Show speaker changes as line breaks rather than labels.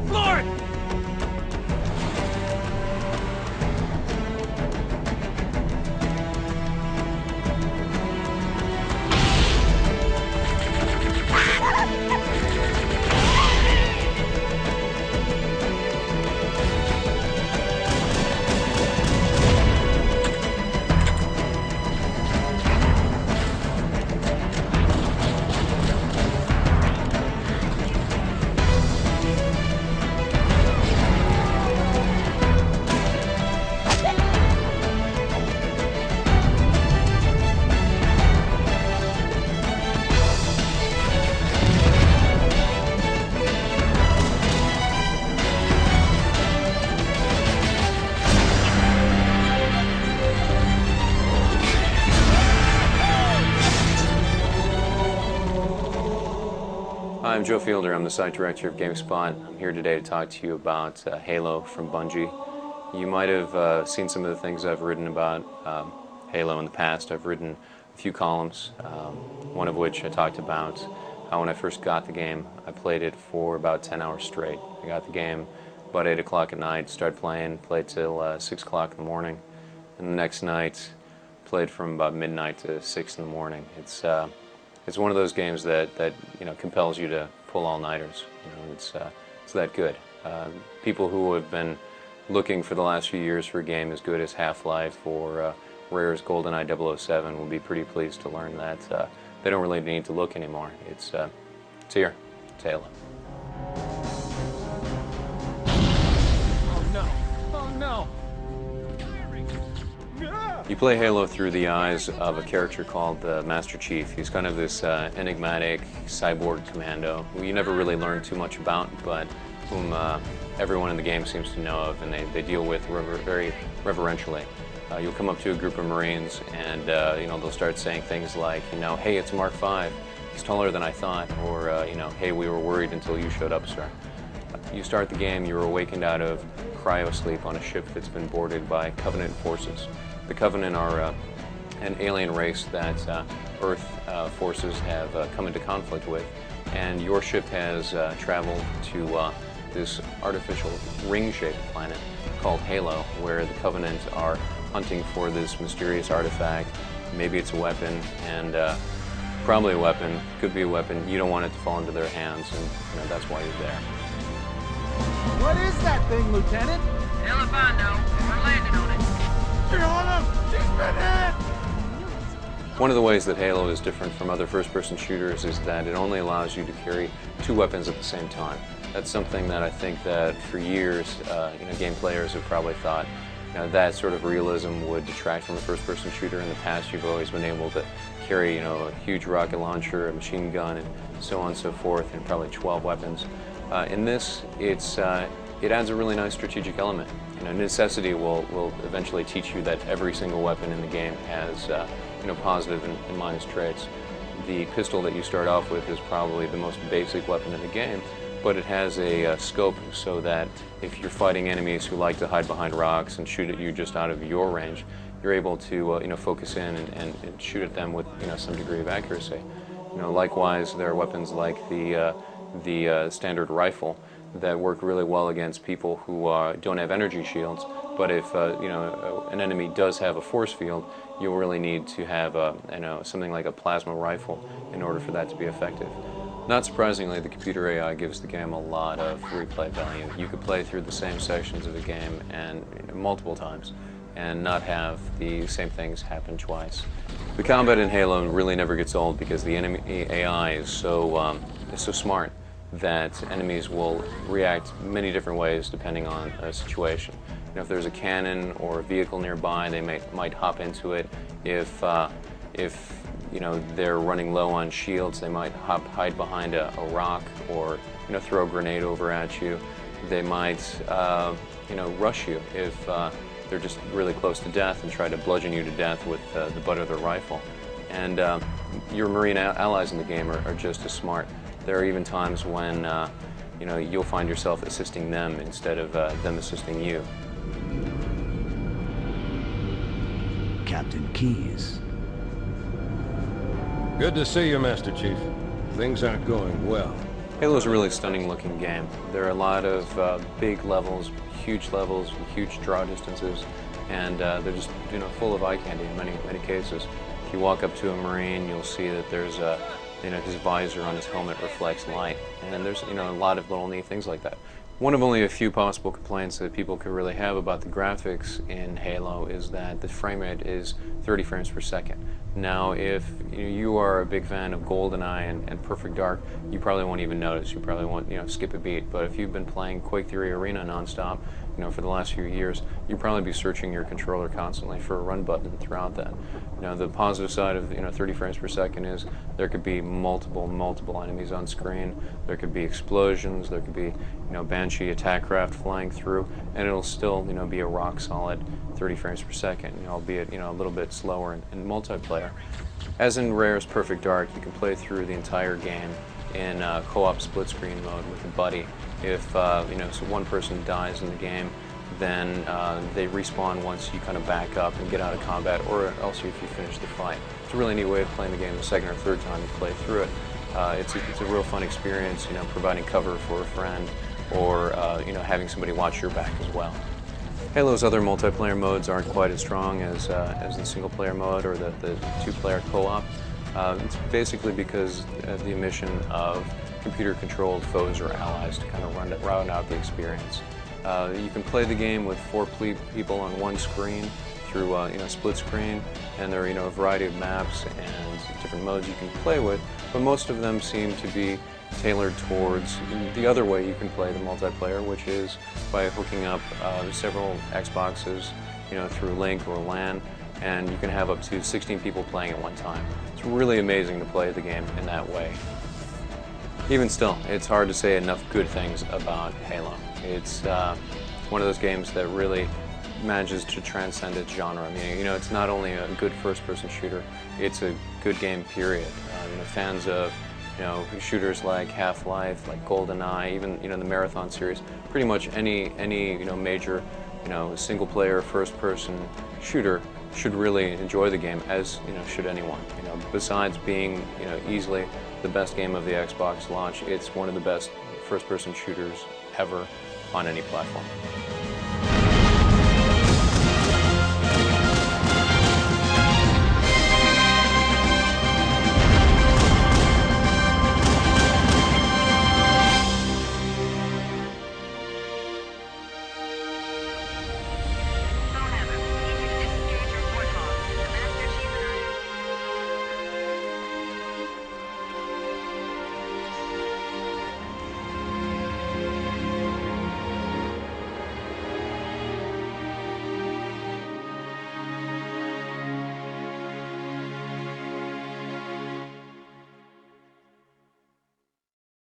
Floor it!
I'm Joe Fielder. I'm the site director of GameSpot. I'm here today to talk to you about Halo from Bungie. You might have seen some of the things I've written about Halo in the past. I've written a few columns, one of which I talked about how when I first got the game, I played it for about 10 hours straight. I got the game about 8 o'clock at night, started played till 6 o'clock in the morning, and the next night played from about midnight to 6 in the morning. It's one of those games that compels you to pull all-nighters. It's that good. People who have been looking for the last few years for a game as good as Half-Life or Rare's GoldenEye 007 will be pretty pleased to learn that they don't really need to look anymore. It's here. It's Halo.
Oh no! Oh no!
You play Halo through the eyes of a character called the Master Chief. He's kind of this enigmatic cyborg commando who you never really learn too much about, but whom everyone in the game seems to know of, and they deal with very reverentially. You'll come up to a group of Marines, and they'll start saying things like, hey, it's Mark V. It's taller than I thought, or hey, we were worried until you showed up, sir. You start the game, you're awakened out of cryosleep on a ship that's been boarded by Covenant forces. The Covenant are an alien race that Earth forces have come into conflict with, and your ship has traveled to this artificial ring-shaped planet called Halo, where the Covenant are hunting for this mysterious artifact. Maybe it's a weapon, and probably a weapon, could be a weapon. You don't want it to fall into their hands, and that's why you're there.
What is that thing, Lieutenant?
Hell if I know. We're landing on it.
You're on him! She's been hit!
One of the ways that Halo is different from other first-person shooters is that it only allows you to carry 2 weapons at the same time. That's something that I think that for years, game players have probably thought that sort of realism would detract from a first-person shooter. In the past, you've always been able to carry, a huge rocket launcher, a machine gun, and so on and so forth, and probably 12 weapons. In this, it adds a really nice strategic element. Necessity will eventually teach you that every single weapon in the game has positive and minus traits. The pistol that you start off with is probably the most basic weapon in the game, but it has a scope so that if you're fighting enemies who like to hide behind rocks and shoot at you just out of your range, you're able to focus in and shoot at them with some degree of accuracy. Likewise, there are weapons like the standard rifle that work really well against people who don't have energy shields. But if an enemy does have a force field, you'll really need to have something like a plasma rifle in order for that to be effective. Not surprisingly, the computer AI gives the game a lot of replay value. You could play through the same sections of a game and multiple times and not have the same things happen twice. The combat in Halo really never gets old because the enemy AI is so smart that enemies will react many different ways depending on a situation. If there's a cannon or a vehicle nearby, they might hop into it. If they're running low on shields, they might hide behind a rock or throw a grenade over at you. They might rush you if they're just really close to death and try to bludgeon you to death with the butt of their rifle. And your Marine allies in the game are just as smart. There are even times when you'll find yourself assisting them instead of them assisting you.
Captain Keyes.
Good to see you, Master Chief. Things aren't going well.
Halo is a really stunning looking game. There are a lot of big levels, huge draw distances, and they're just full of eye candy in many cases. If you walk up to a Marine, you'll see that there's his visor on his helmet reflects light, and there's a lot of little neat things like that. One of only a few possible complaints that people could really have about the graphics in Halo is that the frame rate is 30 frames per second. Now, if you are a big fan of GoldenEye and Perfect Dark, you probably won't even notice. You probably won't skip a beat. But if you've been playing Quake 3 Arena nonstop, for the last few years, you'll probably be searching your controller constantly for a run button throughout that. The positive side of 30 frames per second is there could be multiple enemies on screen. There could be explosions. There could be Banshee attack craft flying through, and it'll still be a rock solid 30 frames per second, albeit a little bit slower in multiplayer. As in Rare's Perfect Dark, you can play through the entire game in co-op split screen mode with a buddy. If so one person dies in the game, then they respawn once you kind of back up and get out of combat, or else if you finish the fight. It's a really neat way of playing the game the second or third time you play through it. It's a real fun experience, providing cover for a friend, or having somebody watch your back as well. Halo's other multiplayer modes aren't quite as strong as the single-player mode or the two-player co-op. It's basically because of the omission of computer-controlled foes or allies to kind of round out the experience. You can play the game with 4 people on one screen through split screen, and there are a variety of maps and different modes you can play with, but most of them seem to be tailored towards the other way you can play the multiplayer, which is by hooking up several Xboxes through Link or LAN, and you can have up to 16 people playing at one time. It's really amazing to play the game in that way. Even still, it's hard to say enough good things about Halo. It's one of those games that really manages to transcend its genre. I mean, it's not only a good first-person shooter, it's a good game, period. Fans of shooters like Half-Life, like GoldenEye, even the Marathon series, pretty much any major single-player first-person shooter should really enjoy the game, as should anyone. Besides being easily the best game of the Xbox launch, it's one of the best first-person shooters ever on any platform.